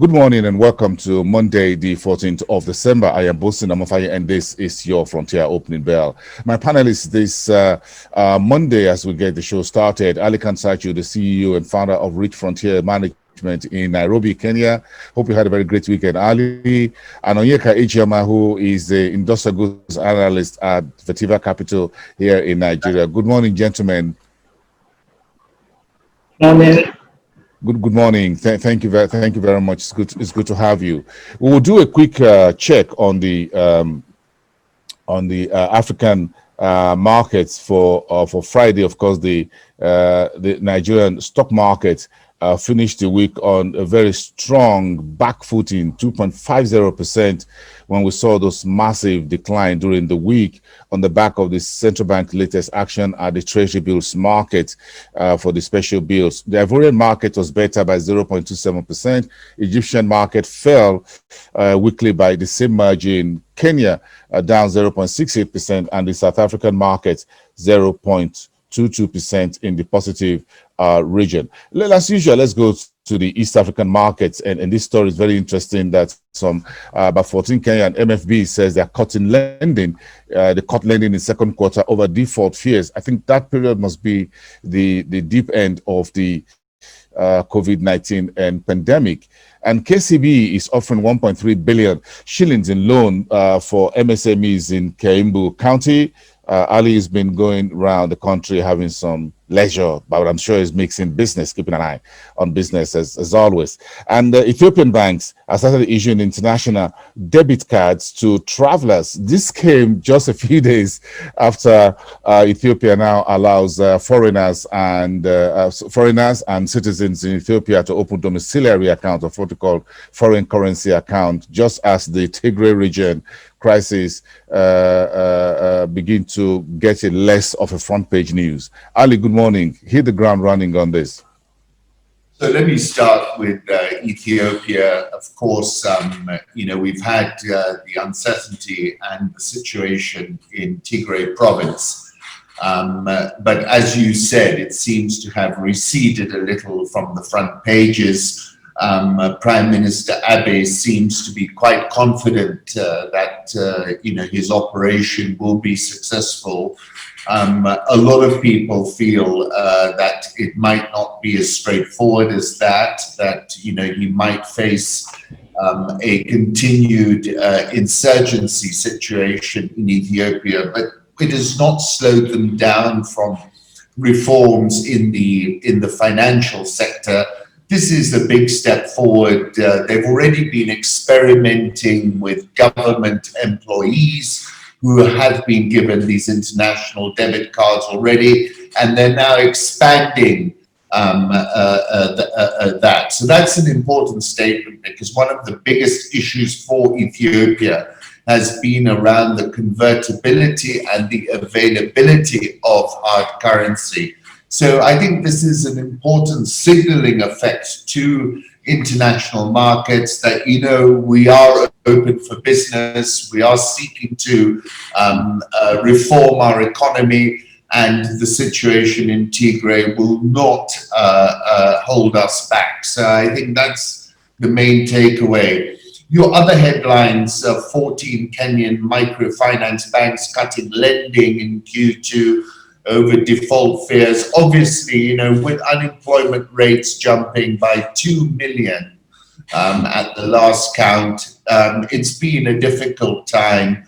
Good morning and welcome to Monday, the 14th of December. I am Bosin Amofaya and this is your Frontier Opening Bell. My panelists this Monday, as we get the show started, Ali Kansachu, the CEO and founder of Rich Frontier Management in Nairobi, Kenya. Hope you had a very great weekend, Ali. And Onyeka Ejima, who is the industrial goods analyst at Vertiva Capital here in Nigeria. Good morning, gentlemen. Morning. Good morning. Thank you very much. It's good to have you. We will do a quick check on the African markets for Friday. Of course, the Nigerian stock market finished the week on a very strong back footing, 2.50%, when we saw those massive decline during the week on the back of the central bank latest action at the treasury bills market for the special bills. The Ivorian market was better by 0.27%. Egyptian market fell weekly by the same margin. Kenya down 0.68%, and the South African market 0.22% in the positive region. As usual, let's go to the East African markets, and this story is very interesting that some about 14 Kenyan MFB says they're cutting lending. They cut lending in second quarter over default fears. I think that period must be the deep end of the COVID-19 and pandemic. And KCB is offering 1.3 billion shillings in loan for MSMEs in Kaimbu County. Ali has been going around the country having some leisure, but I'm sure he's mixing business, keeping an eye on business as always. And Ethiopian banks have started issuing international debit cards to travelers. This came just a few days after Ethiopia now allows foreigners and citizens in Ethiopia to open domiciliary accounts, of what we call foreign currency account, just as the Tigray region crisis begin to get a less of a front page news. Ali, good morning. Hit the ground running on this. So let me start with Ethiopia. Of course, we've had the uncertainty and the situation in Tigray province. But as you said, it seems to have receded a little from the front pages. Prime Minister Abiy seems to be quite confident that his operation will be successful. A lot of people feel that it might not be as straightforward as that he might face a continued insurgency situation in Ethiopia, but it has not slowed them down from reforms in the financial sector. This is a big step forward. They've already been experimenting with government employees who have been given these international debit cards already, and they're now expanding that. So that's an important statement, because one of the biggest issues for Ethiopia has been around the convertibility and the availability of hard currency. So I think this is an important signaling effect to international markets that, we are open for business, we are seeking to reform our economy, and the situation in Tigray will not hold us back. So I think that's the main takeaway. Your other headlines, 14 Kenyan microfinance banks cutting lending in Q2 over default fears. Obviously, with unemployment rates jumping by 2 million at the last count, it's been a difficult time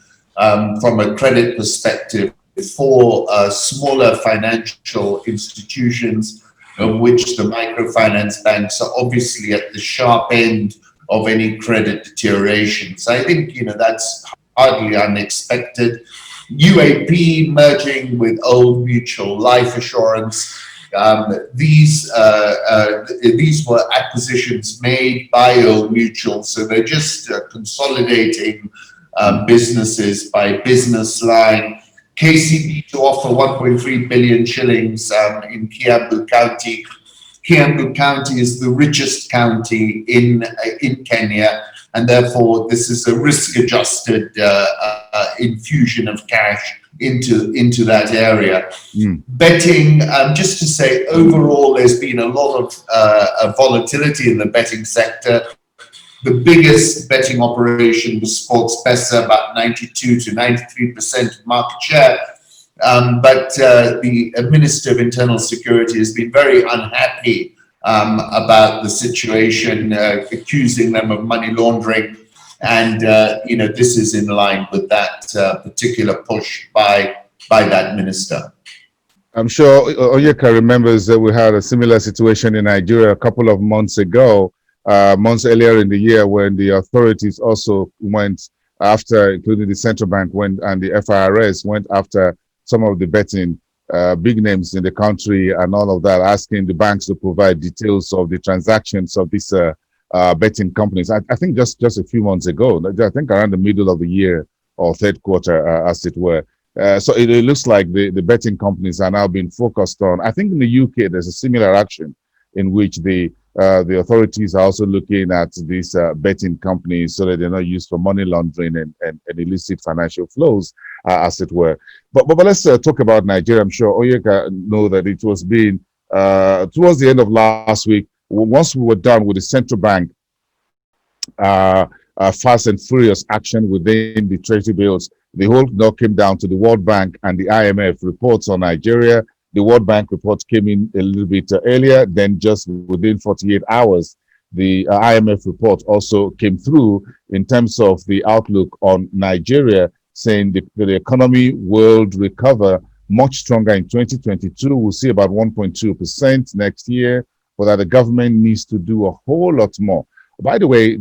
from a credit perspective for smaller financial institutions, of which the microfinance banks are obviously at the sharp end of any credit deterioration. So I think, that's hardly unexpected. UAP merging with Old Mutual Life Assurance. These were acquisitions made by Old Mutual, so they're just consolidating businesses by business line. KCB to offer 1.3 billion shillings in Kiambu County. Kiambu County is the richest county in Kenya, and therefore this is a risk-adjusted infusion of cash into that area. Betting, just to say, overall, there's been a lot of volatility in the betting sector. The biggest betting operation was Sports Pesa, about 92 to 93% market share. But the Minister of Internal Security has been very unhappy about the situation, accusing them of money laundering. And, you know, this is in line with that particular push by that minister. I'm sure Oyeka remembers that we had a similar situation in Nigeria a couple of months ago, months earlier in the year, when the authorities also went after, including the central bank and the FIRS went after some of the betting big names in the country and all of that, asking the banks to provide details of the transactions of these betting companies. I think just a few months ago, I think around the middle of the year or third quarter, as it were. So it looks like the betting companies are now being focused on. I think in the UK, there's a similar action in which the authorities are also looking at these betting companies so that they're not used for money laundering and illicit financial flows, as it were. But let's talk about Nigeria. I'm sure Oyeka know that it was being towards the end of last week, once we were done with the central bank fast and furious action within the treasury bills, the whole now came down to the World Bank and the IMF reports on Nigeria. The World Bank report came in a little bit earlier, then just within 48 hours, the IMF report also came through in terms of the outlook on Nigeria, saying the economy will recover much stronger in 2022. We'll see about 1.2% next year, but that the government needs to do a whole lot more. By the way,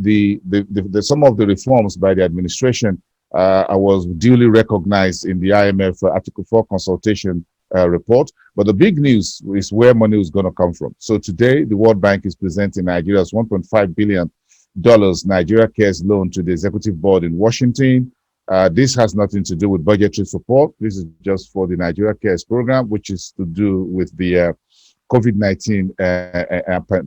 some of the reforms by the administration was duly recognized in the IMF Article 4 consultation report. But the big news is where money is going to come from. So today, the World Bank is presenting Nigeria's $1.5 billion Nigeria Cares loan to the executive board in Washington. This has nothing to do with budgetary support. This is just for the Nigeria Cares program, which is to do with the COVID-19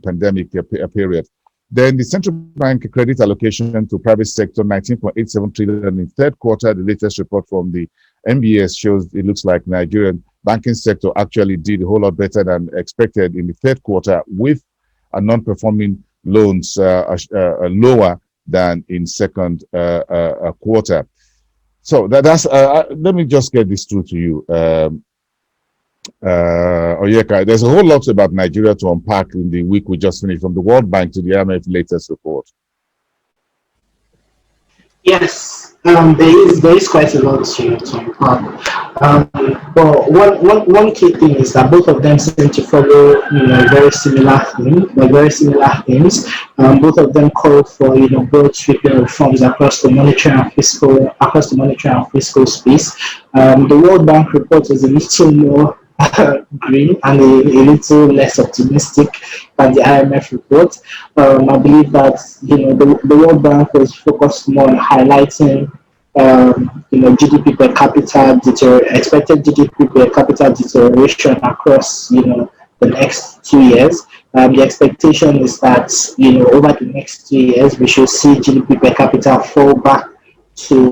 pandemic period. Then the central bank credit allocation to private sector, 19.87 trillion in third quarter. The latest report from the MBS shows it looks like Nigerian banking sector actually did a whole lot better than expected in the third quarter, with a non-performing loans lower than in second quarter. So that's let me just get this through to you. Oyeka, there's a whole lot about Nigeria to unpack in the week we just finished, from the World Bank to the IMF latest report. Yes, there is quite a lot to unpack. But one key thing is that both of them seem to follow very similar themes. Both of them call for broad sweeping reforms across the monetary and fiscal space. The World Bank report is a little more green and a little less optimistic than the IMF report. I believe that the World Bank was focused more on highlighting GDP per capita expected GDP per capita deterioration across the next 2 years. The expectation is that over the next 2 years we should see GDP per capita fall back to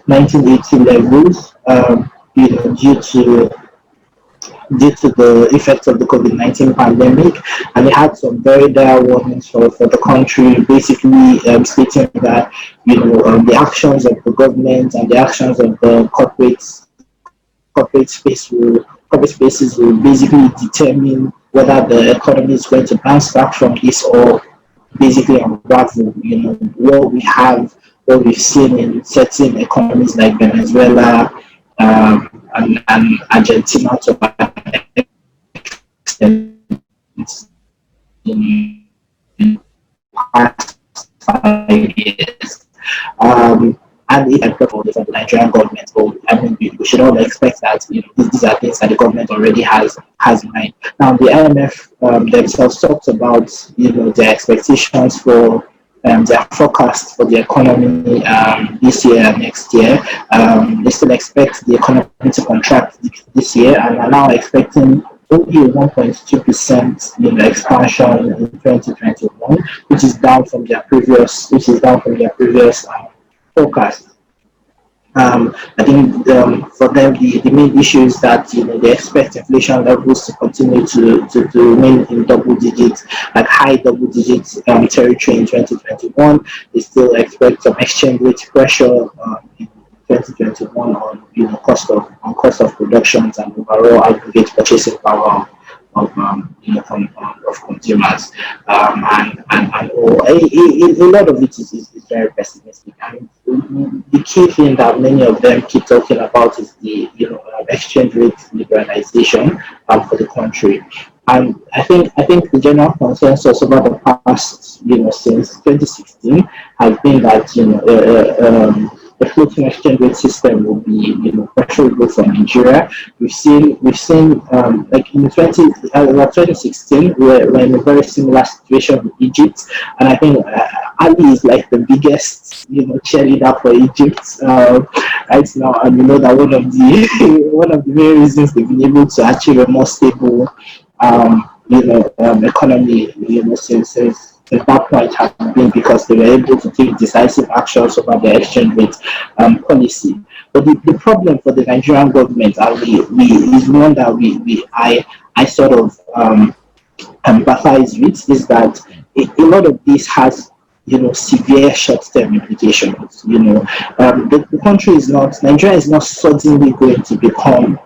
1980 levels, due to the effects of the COVID-19 pandemic. And they had some very dire warnings for the country, basically stating that the actions of the government and the actions of the corporate spaces will basically determine whether the economy is going to bounce back from this or basically unravel. What we've seen in certain economies like Venezuela and Argentina to an extent in the past 5 years. And it had for the Nigerian government. So, I mean, we should all expect that these are things that the government already has in mind. Now, the IMF themselves talked about their expectations for their forecast for the economy this year and next year. They still expect the economy to contract this year and are now expecting only a 1.2% expansion in 2021, which is down from their previous forecast. I think for them the main issue is that they expect inflation levels to continue to remain in double digits, like high double digits territory in 2021. They still expect some exchange rate pressure in 2021 on cost of productions and overall aggregate purchasing power of consumers, a lot of it is very pessimistic. And the key thing that many of them keep talking about is the exchange rate liberalization for the country. And I think the general consensus over the past since 2016 has been that the floating exchange rate system will be preferable for Nigeria. We've seen like in 2016 we're in a very similar situation with Egypt, and I think Ali is like the biggest cheerleader for Egypt right now, and that one of the main reasons they've been able to achieve a more stable economy since that point has been because they were able to take decisive actions over their exchange rate policy. But the problem for the Nigerian government, and is one that I sort of empathize with, is that a lot of this has severe short-term implications. The country is not, Nigeria is not suddenly going to become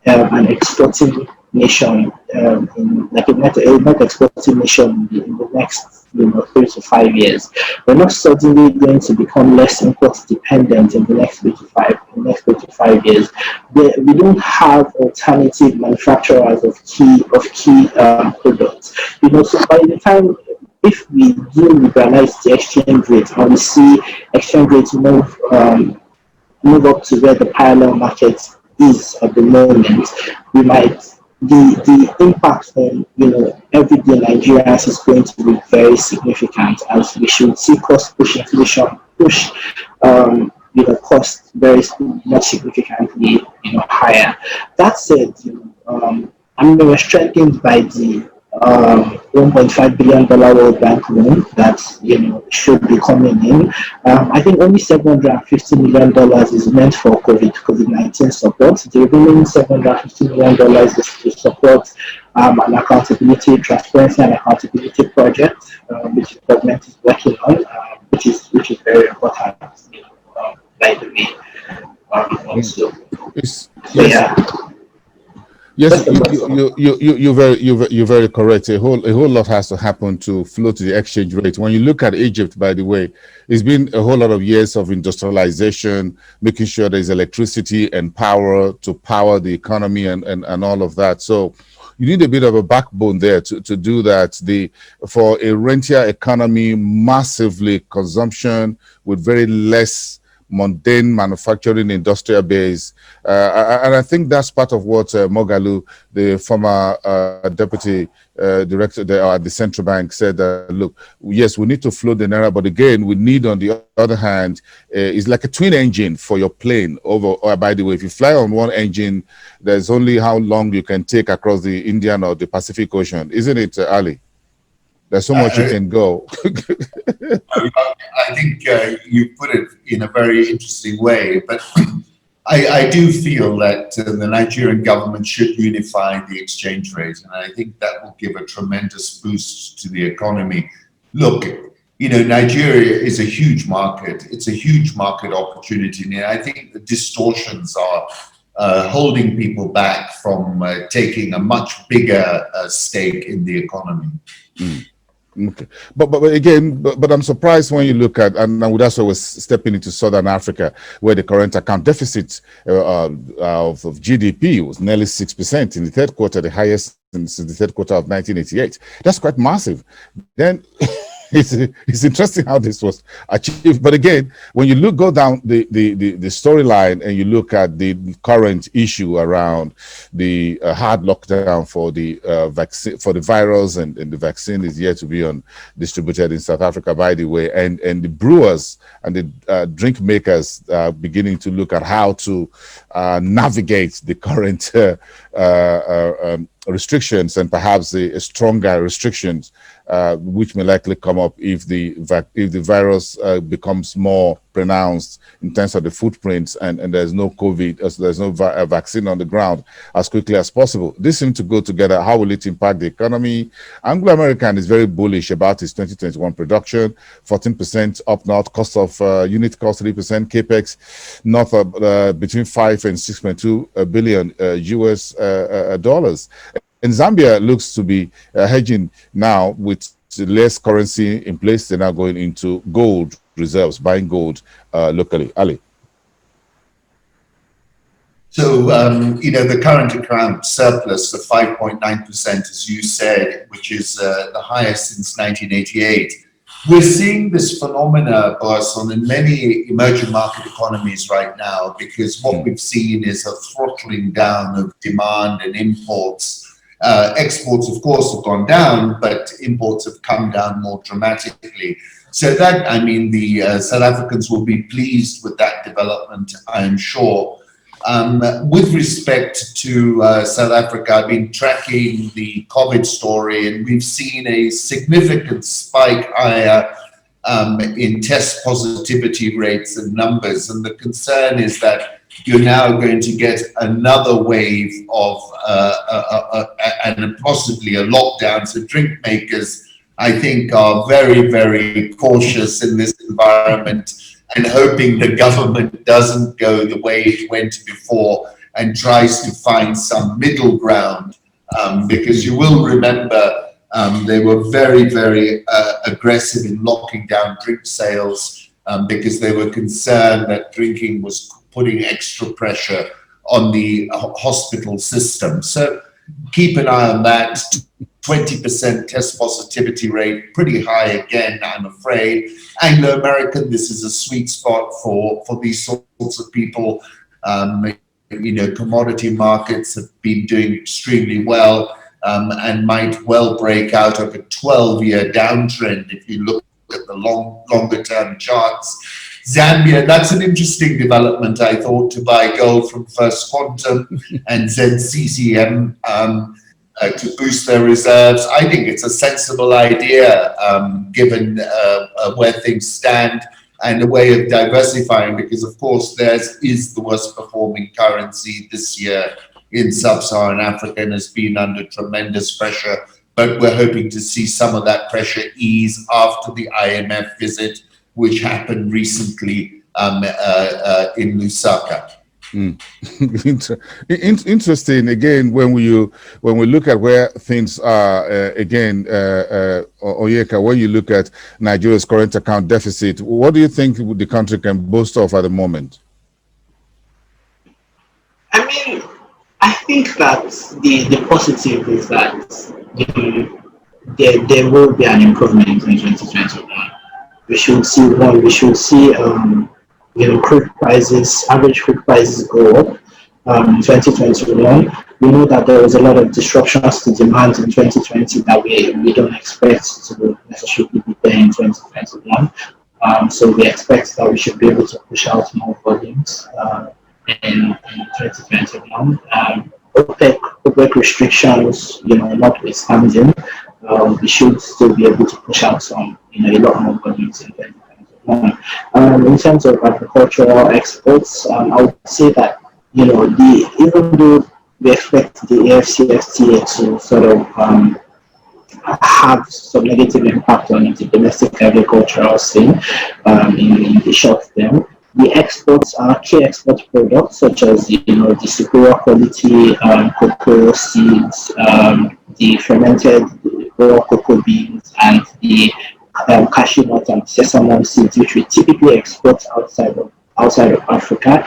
an exporting nation, in like a net exporting nation in the next 3 to 5 years. We're not suddenly going to become less import dependent in the next 3 to 5 years. We don't have alternative manufacturers of key products. So by the time, if we do liberalize the exchange rate and we see exchange rates move up to where the parallel market is at the moment, we might the impact on everyday Nigerians is going to be very significant, as we should see cost push inflation push cost very much significantly higher. That said, we're strengthened by the $1.5 billion World Bank loan that should be coming in. I think only $750 million is meant for COVID-19 support. The remaining $750 million is to support an accountability, transparency, and accountability project, which the government is working on, which is very important. By the way, also. Yes. Yeah. Yes, you're very correct. A whole lot has to happen to float the exchange rate. When you look at Egypt, by the way, it's been a whole lot of years of industrialization, making sure there's electricity and power to power the economy and all of that. So you need a bit of a backbone there to do that. For a rentier economy, massively consumption with very less mundane manufacturing industrial base, and I think that's part of what Mogalu, the former deputy director at the central bank, said that look, yes, we need to float the Naira, but again, we need, on the other hand, it's like a twin engine for your plane by the way, if you fly on one engine, there's only how long you can take across the Indian or the Pacific Ocean, isn't it, Ali? There's so much you can go. I think you put it in a very interesting way, but I do feel that the Nigerian government should unify the exchange rate, and I think that will give a tremendous boost to the economy. Look, Nigeria is a huge market. It's a huge market opportunity, and I think the distortions are holding people back from taking a much bigger stake in the economy. Mm. Okay. But again, I'm surprised when you look at, and that's why we're stepping into Southern Africa, where the current account deficit of GDP was nearly 6% in the third quarter, the highest since the third quarter of 1988. That's quite massive. Then it's interesting how this was achieved. But again, when you go down the storyline and you look at the current issue around the hard lockdown for the vaccine, for the virus, and the vaccine is yet to be distributed in South Africa, by the way, and the brewers and the drink makers are beginning to look at how to navigate the current restrictions, and perhaps the stronger restrictions which may likely come up if the virus becomes more pronounced in terms of the footprints, and there's no COVID, so there's no vaccine on the ground as quickly as possible. This seems to go together. How will it impact the economy? Anglo American is very bullish about its 2021 production, 14% up north, cost of unit cost 3%, capex north of between 5 and 6.2 billion US dollars. And Zambia looks to be hedging now with less currency in place. They're now going into gold reserves, buying gold locally. Ali. So, the current account surplus of 5.9%, as you said, which is the highest since 1988. We're seeing this phenomena, boss, in many emerging market economies right now, because what we've seen is a throttling down of demand and imports. Exports, of course, have gone down, but imports have come down more dramatically. So that, the South Africans will be pleased with that development, I'm sure. With respect to South Africa, I've been tracking the COVID story, and we've seen a significant spike higher in test positivity rates and numbers. And the concern is that you're now going to get another wave of and possibly a lockdown. So drink makers, I think, are very, very cautious in this environment and hoping the government doesn't go the way it went before and tries to find some middle ground. Because you will remember they were very, very aggressive in locking down drink sales because they were concerned that drinking was putting extra pressure on the hospital system. So keep an eye on that. 20% test positivity rate, pretty high again, I'm afraid. Anglo American, this is a sweet spot for these sorts of people. Commodity markets have been doing extremely well and might well break out of a 12-year downtrend if you look at the longer term charts. Zambia, that's an interesting development, I thought, to buy gold from First Quantum and ZCCM to boost their reserves. I think it's a sensible idea given where things stand and a way of diversifying, because of course theirs is the worst performing currency this year in sub-Saharan Africa and has been under tremendous pressure. But we're hoping to see some of that pressure ease after the IMF visit, which happened recently in Lusaka. Interesting. Again, when we look at where things are, Oyeka, when you look at Nigeria's current account deficit, what do you think the country can boast of at the moment? I think that the positive is that there will be an improvement in 2021. We should see crude prices, average crude prices go up in 2021. We know that there was a lot of disruptions to demand in 2020 that we don't expect to necessarily be there in 2021. So we expect that we should be able to push out more volumes in 2021. OPEC restrictions, notwithstanding, we should still be able to push out some, a lot more volumes in 2021. In terms of agricultural exports, I would say that, even though we expect the AFCFTA to sort of have some negative impact on the domestic agricultural scene in the short term, the exports are key export products such as the superior quality cocoa seeds, the fermented raw cocoa beans, and the cashew nut and sesame seeds, which we typically export outside of Africa,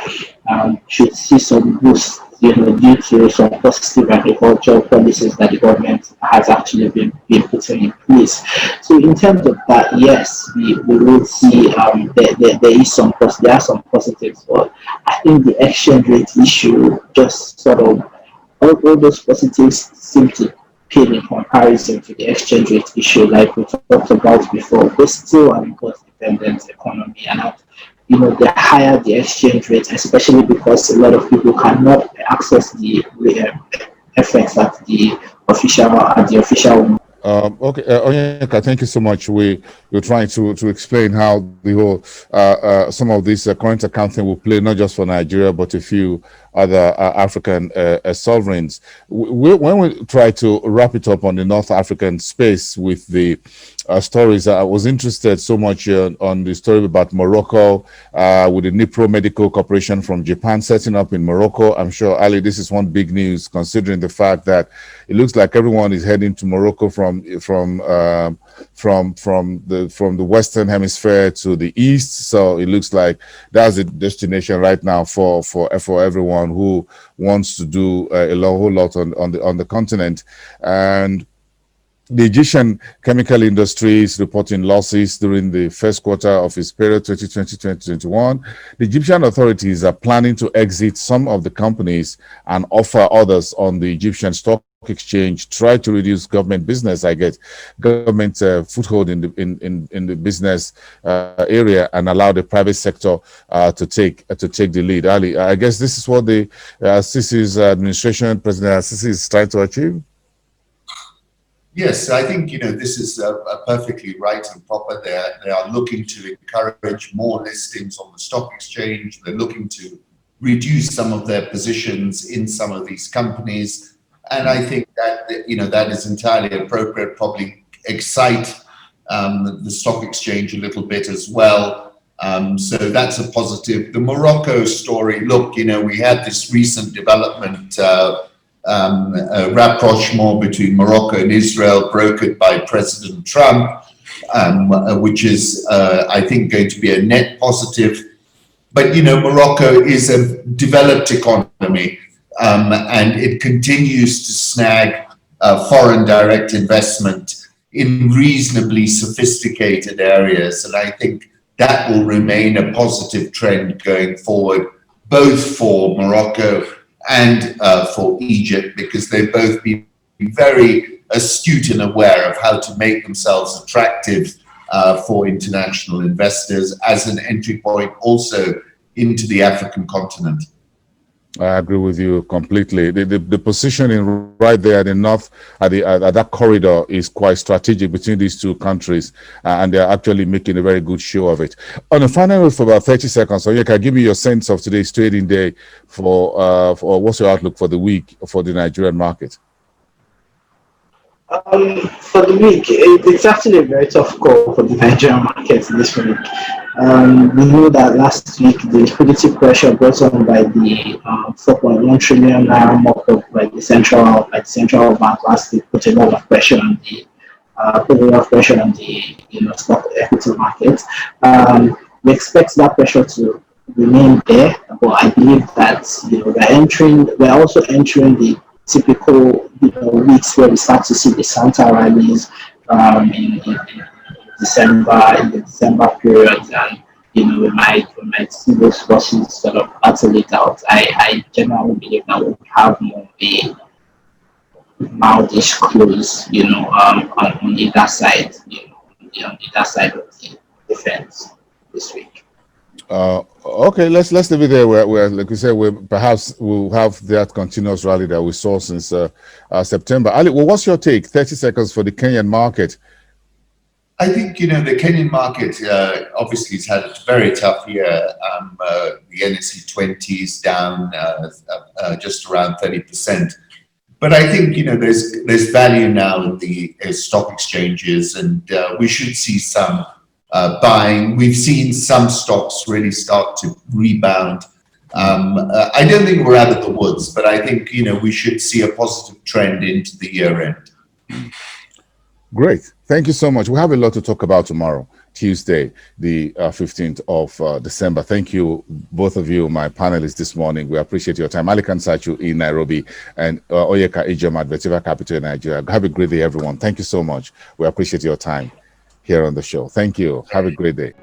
should see some boost due to some positive agricultural policies that the government has actually been putting in place. So in terms of that, yes, we will see there are some positives, but I think the exchange rate issue just sort of all those positives seem to pale in comparison to the exchange rate issue, like we talked about before. We're still an import-dependent economy, and the higher the exchange rate, especially because a lot of people cannot access the FX at the official Okay, Onyeka, thank you so much. We're trying to explain how the whole some of this current accounting will play not just for Nigeria but a few other African sovereigns. When we try to wrap it up on the North African space with the stories, I was interested so much on the story about Morocco with the Nipro Medical Corporation from Japan setting up in Morocco. I'm sure, Ali, this is one big news considering the fact that it looks like everyone is heading to Morocco from the Western Hemisphere to the east. So it looks like that's a destination right now for everyone who wants to do a whole lot on the continent. And the Egyptian chemical industry is reporting losses during the first quarter of its period 2020-2021. The Egyptian authorities are planning to exit some of the companies and offer others on the Egyptian stock exchange, try to reduce government business, government foothold in the business area, and allow the private sector to take the lead. Ali, I guess this is what the Sisi's administration, President Sisi, is trying to achieve. Yes, I think this is perfectly right and proper. They are looking to encourage more listings on the stock exchange. They're looking to reduce some of their positions in some of these companies, and I think that that is entirely appropriate. Probably excite the stock exchange a little bit as well. So that's a positive. The Morocco story. Look, we had this recent development. Rapprochement between Morocco and Israel brokered by President Trump, which is, I think, going to be a net positive. But, Morocco is a developed economy, and it continues to snag foreign direct investment in reasonably sophisticated areas. And I think that will remain a positive trend going forward, both for Morocco and for Egypt, because they've both been very astute and aware of how to make themselves attractive for international investors as an entry point also into the African continent. I agree with you completely. The positioning right there at the north, at that corridor, is quite strategic between these two countries, and they're actually making a very good show of it. On a final note, for about 30 seconds, so you can give me your sense of today's trading day for what's your outlook for the week for the Nigerian market? For the week, it's actually a very tough call for the Nigerian market this week. We know that last week the liquidity pressure brought on by the 4.1 trillion naira markup by the central bank last week put a lot of pressure on the stock equity market. We expect that pressure to remain there, but I believe that we're also entering the typical weeks where we start to see the Santa rallies in the December period, and we might see those forces sort of battle it out. I generally believe that we'll have more a maldish close, on either side, on either side of the defense this week. Okay, let's leave it there. Where like we said, perhaps we'll have that continuous rally that we saw since September. Ali, well, what's your take? 30 seconds for the Kenyan market. I think, the Kenyan market obviously has had a very tough year. The NSE 20 is down just around 30%. But I think, there's value now in the stock exchanges, and we should see some buying. We've seen some stocks really start to rebound. I don't think we're out of the woods, but I think, we should see a positive trend into the year end. Great. Thank you so much. We have a lot to talk about tomorrow, Tuesday, the 15th of December. Thank you, both of you, my panelists this morning. We appreciate your time. Ali Kansachu in Nairobi and Oyeka Ijom at Vetiva Capital in Nigeria. Have a great day, everyone. Thank you so much. We appreciate your time here on the show. Thank you. Have a great day.